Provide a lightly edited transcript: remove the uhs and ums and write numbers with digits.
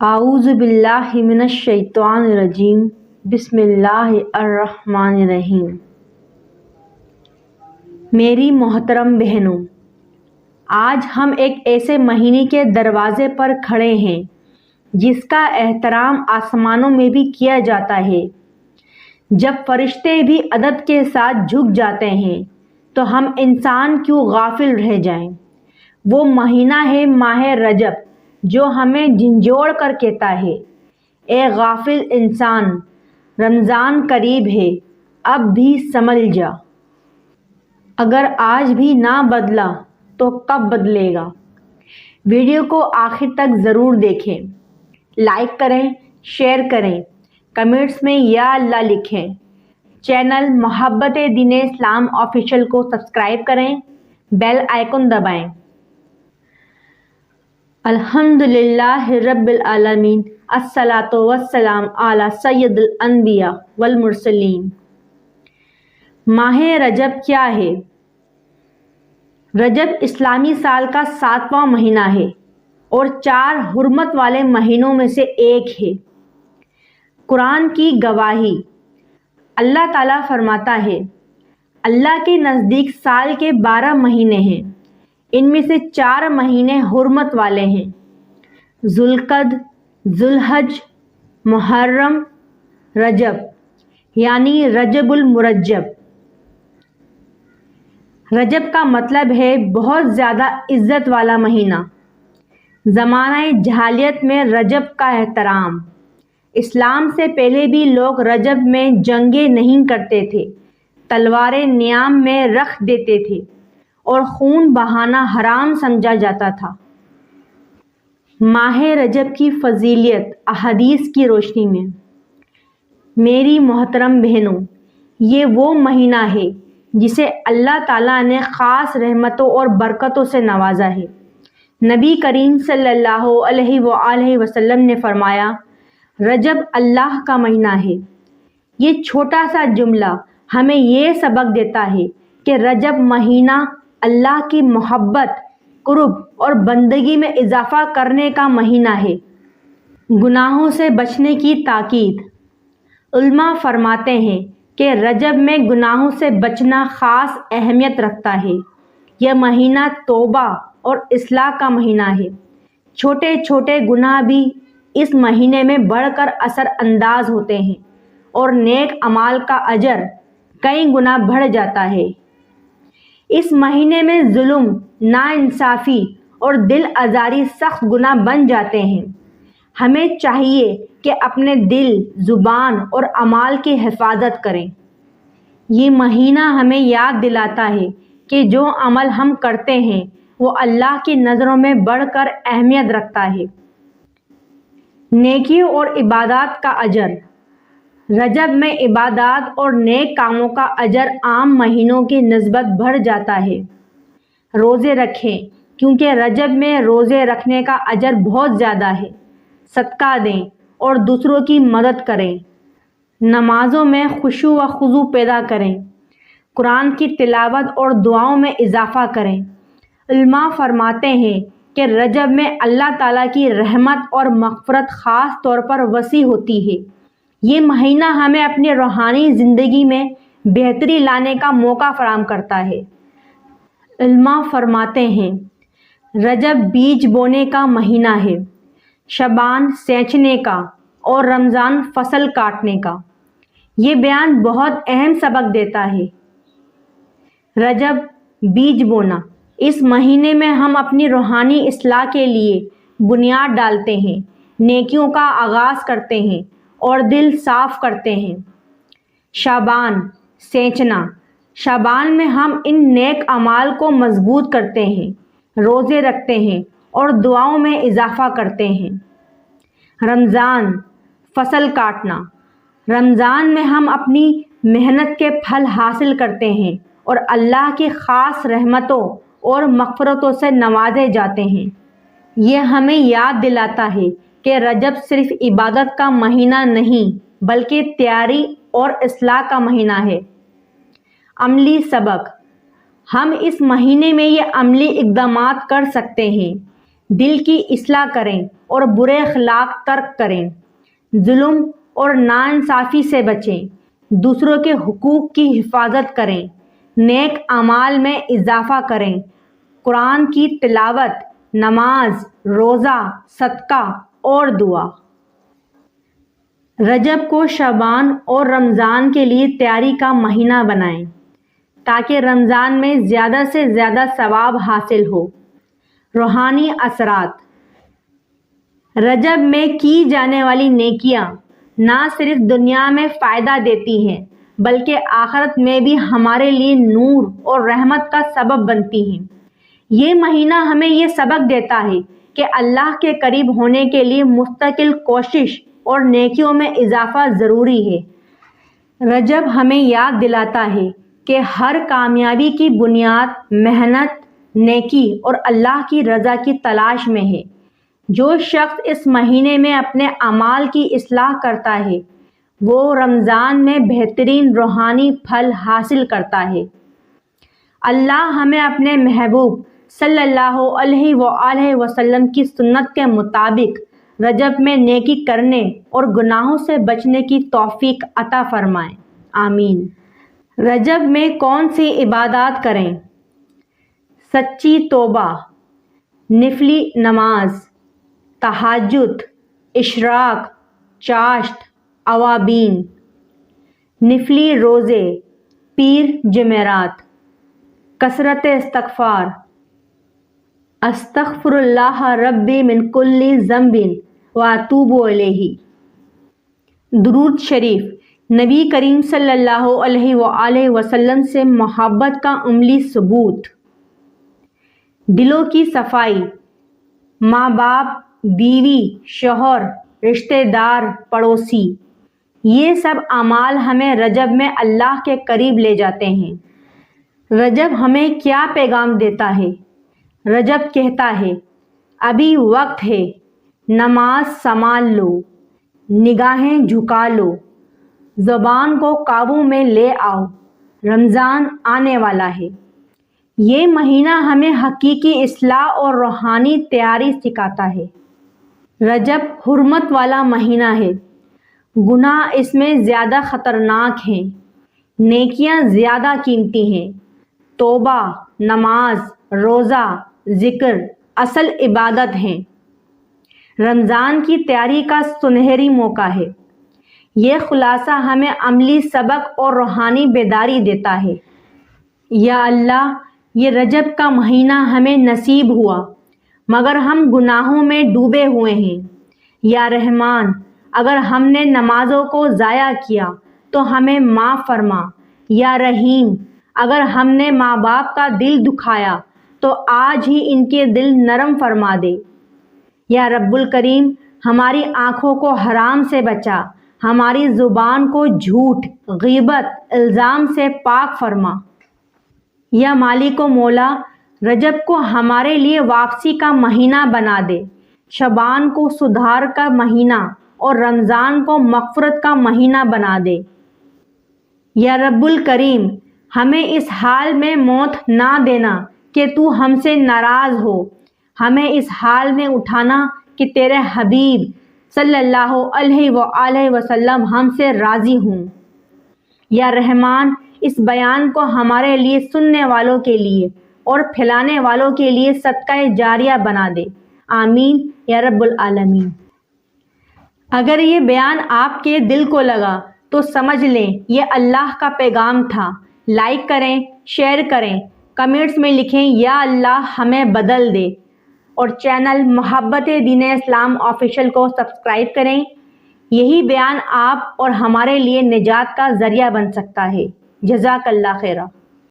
اعوذ باللہ من الشیطان الرجیم بسم اللہ الرحمن الرحیم۔ میری محترم بہنوں، آج ہم ایک ایسے مہینے کے دروازے پر کھڑے ہیں جس کا احترام آسمانوں میں بھی کیا جاتا ہے۔ جب فرشتے بھی ادب کے ساتھ جھک جاتے ہیں تو ہم انسان کیوں غافل رہ جائیں۔ وہ مہینہ ہے ماہ رجب جو ہمیں جھنجھوڑ کر کہتا ہے، اے غافل انسان، رمضان قریب ہے، اب بھی سنبھل جا۔ اگر آج بھی نہ بدلا تو کب بدلے گا؟ ویڈیو کو آخر تک ضرور دیکھیں، لائک کریں، شیئر کریں، کمنٹس میں یا اللہ لکھیں۔ چینل محبت دین اسلام آفیشیل کو سبسکرائب کریں، بیل آئیکن دبائیں۔ الحمدللہ رب العالمین، الصلاۃ والسلام علی سید الانبیاء والمرسلین۔ ماہ رجب کیا ہے؟ رجب اسلامی سال کا 7واں مہینہ ہے اور 4 حرمت والے مہینوں میں سے ایک ہے۔ قرآن کی گواہی، اللہ تعالیٰ فرماتا ہے، اللہ کے نزدیک سال کے 12 مہینے ہیں، ان میں سے 4 مہینے حرمت والے ہیں، ذوالقعدہ، ذوالحج، محرم، رجب یعنی رجب المرجب۔ رجب کا مطلب ہے بہت زیادہ عزت والا مہینہ۔ زمانہ جاہلیت میں رجب کا احترام۔ اسلام سے پہلے بھی لوگ رجب میں جنگیں نہیں کرتے تھے، تلواریں نیام میں رکھ دیتے تھے اور خون بہانا حرام سمجھا جاتا تھا۔ ماہ رجب کی فضیلت احادیث کی روشنی میں۔ میری محترم بہنوں، یہ وہ مہینہ ہے جسے اللہ تعالیٰ نے خاص رحمتوں اور برکتوں سے نوازا ہے۔ نبی کریم صلی اللہ علیہ وآلہ وسلم نے فرمایا، رجب اللہ کا مہینہ ہے۔ یہ چھوٹا سا جملہ ہمیں یہ سبق دیتا ہے کہ رجب مہینہ اللہ کی محبت، قرب اور بندگی میں اضافہ کرنے کا مہینہ ہے۔ گناہوں سے بچنے کی تاکید۔ علماء فرماتے ہیں کہ رجب میں گناہوں سے بچنا خاص اہمیت رکھتا ہے۔ یہ مہینہ توبہ اور اصلاح کا مہینہ ہے۔ چھوٹے چھوٹے گناہ بھی اس مہینے میں بڑھ کر اثر انداز ہوتے ہیں اور نیک اعمال کا اجر کئی گنا بڑھ جاتا ہے۔ اس مہینے میں ظلم، ناانصافی اور دل آزاری سخت گناہ بن جاتے ہیں۔ ہمیں چاہیے کہ اپنے دل، زبان اور اعمال کی حفاظت کریں۔ یہ مہینہ ہمیں یاد دلاتا ہے کہ جو عمل ہم کرتے ہیں وہ اللہ کی نظروں میں بڑھ کر اہمیت رکھتا ہے۔ نیکیوں اور عبادات کا اجر۔ رجب میں عبادات اور نیک کاموں کا اجر عام مہینوں کی نسبت بڑھ جاتا ہے۔ روزے رکھیں کیونکہ رجب میں روزے رکھنے کا اجر بہت زیادہ ہے۔ صدقہ دیں اور دوسروں کی مدد کریں۔ نمازوں میں خشوع و خضوع پیدا کریں۔ قرآن کی تلاوت اور دعاؤں میں اضافہ کریں۔ علماء فرماتے ہیں کہ رجب میں اللہ تعالیٰ کی رحمت اور مغفرت خاص طور پر وسیع ہوتی ہے۔ یہ مہینہ ہمیں اپنی روحانی زندگی میں بہتری لانے کا موقع فراہم کرتا ہے۔ علماء فرماتے ہیں، رجب بیج بونے کا مہینہ ہے، شعبان سینچنے کا اور رمضان فصل کاٹنے کا۔ یہ بیان بہت اہم سبق دیتا ہے۔ رجب بیج بونا، اس مہینے میں ہم اپنی روحانی اصلاح کے لیے بنیاد ڈالتے ہیں، نیکیوں کا آغاز کرتے ہیں اور دل صاف کرتے ہیں۔ شعبان سینچنا، شعبان میں ہم ان نیک اعمال کو مضبوط کرتے ہیں، روزے رکھتے ہیں اور دعاؤں میں اضافہ کرتے ہیں۔ رمضان فصل کاٹنا، رمضان میں ہم اپنی محنت کے پھل حاصل کرتے ہیں اور اللہ کی خاص رحمتوں اور مغفرتوں سے نوازے جاتے ہیں۔ یہ ہمیں یاد دلاتا ہے کہ رجب صرف عبادت کا مہینہ نہیں بلکہ تیاری اور اصلاح کا مہینہ ہے۔ عملی سبق۔ ہم اس مہینے میں یہ عملی اقدامات کر سکتے ہیں دل کی اصلاح کریں اور برے اخلاق ترک کریں، ظلم اور ناانصافی سے بچیں، دوسروں کے حقوق کی حفاظت کریں، نیک اعمال میں اضافہ کریں، قرآن کی تلاوت، نماز، روزہ، صدقہ اور دعا۔ رجب کو شعبان اور رمضان کے لیے تیاری کا مہینہ بنائیں تاکہ رمضان میں زیادہ سے زیادہ ثواب حاصل ہو۔ روحانی اثرات۔ رجب میں کی جانے والی نیکیاں نہ صرف دنیا میں فائدہ دیتی ہیں بلکہ آخرت میں بھی ہمارے لیے نور اور رحمت کا سبب بنتی ہیں۔ یہ مہینہ ہمیں یہ سبق دیتا ہے کہ اللہ کے قریب ہونے کے لیے مستقل کوشش اور نیکیوں میں اضافہ ضروری ہے۔ رجب ہمیں یاد دلاتا ہے کہ ہر کامیابی کی بنیاد محنت، نیکی اور اللہ کی رضا کی تلاش میں ہے۔ جو شخص اس مہینے میں اپنے اعمال کی اصلاح کرتا ہے وہ رمضان میں بہترین روحانی پھل حاصل کرتا ہے۔ اللہ ہمیں اپنے محبوب صلی اللہ علیہ وآلہ وسلم کی سنت کے مطابق رجب میں نیکی کرنے اور گناہوں سے بچنے کی توفیق عطا فرمائے، آمین۔ رجب میں کون سی عبادات کریں؟ سچی توبہ، نفلی نماز، تہجد، اشراق، چاشت، اوابین، نفلی روزے، پیر جمعرات، کثرت استغفار، استغفر اللہ ربی من کل ذنب واتوب الیہ، درود شریف، نبی کریم صلی اللہ علیہ وآلہ وسلم سے محبت کا عملی ثبوت، دلوں کی صفائی، ماں باپ، بیوی، شوہر، رشتہ دار، پڑوسی، یہ سب اعمال ہمیں رجب میں اللہ کے قریب لے جاتے ہیں۔ رجب ہمیں کیا پیغام دیتا ہے؟ رجب کہتا ہے ابھی وقت ہے، نماز سنبھال لو، نگاہیں جھکا لو، زبان کو قابو میں لے آؤ، رمضان آنے والا ہے۔ یہ مہینہ ہمیں حقیقی اصلاح اور روحانی تیاری سکھاتا ہے۔ رجب حرمت والا مہینہ ہے، گناہ اس میں زیادہ خطرناک ہیں، نیکیاں زیادہ قیمتی ہیں۔ توبہ، نماز، روزہ، ذکر اصل عبادت ہیں۔ رمضان کی تیاری کا سنہری موقع ہے۔ یہ خلاصہ ہمیں عملی سبق اور روحانی بیداری دیتا ہے۔ یا اللہ، یہ رجب کا مہینہ ہمیں نصیب ہوا مگر ہم گناہوں میں ڈوبے ہوئے ہیں۔ یا رحمان، اگر ہم نے نمازوں کو ضائع کیا تو ہمیں معاف فرما۔ یا رحیم، اگر ہم نے ماں باپ کا دل دکھایا تو آج ہی ان کے دل نرم فرما دے۔ یا رب الکریم، ہماری آنکھوں کو حرام سے بچا، ہماری زبان کو جھوٹ، غیبت، الزام سے پاک فرما۔ یا مالک و مولا، رجب کو ہمارے لیے واپسی کا مہینہ بنا دے، شعبان کو سدھار کا مہینہ اور رمضان کو مغفرت کا مہینہ بنا دے۔ یا رب الکریم، ہمیں اس حال میں موت نہ دینا کہ تو ہم سے ناراض ہو، ہمیں اس حال میں اٹھانا کہ تیرے حبیب صلی اللہ علیہ وآلہ وسلم ہم سے راضی ہوں۔ یا رحمان، اس بیان کو ہمارے لیے سننے والوں کے لیے اور پھیلانے والوں کے لیے صدقہ جاریہ بنا دے، آمین یا رب العالمین۔ اگر یہ بیان آپ کے دل کو لگا تو سمجھ لیں یہ اللہ کا پیغام تھا۔ لائک کریں، شیئر کریں، کمنٹس میں لکھیں یا اللہ ہمیں بدل دے، اور چینل محبت دین اسلام آفیشیل کو سبسکرائب کریں۔ یہی بیان آپ اور ہمارے لیے نجات کا ذریعہ بن سکتا ہے۔ جزاک اللہ خیرہ۔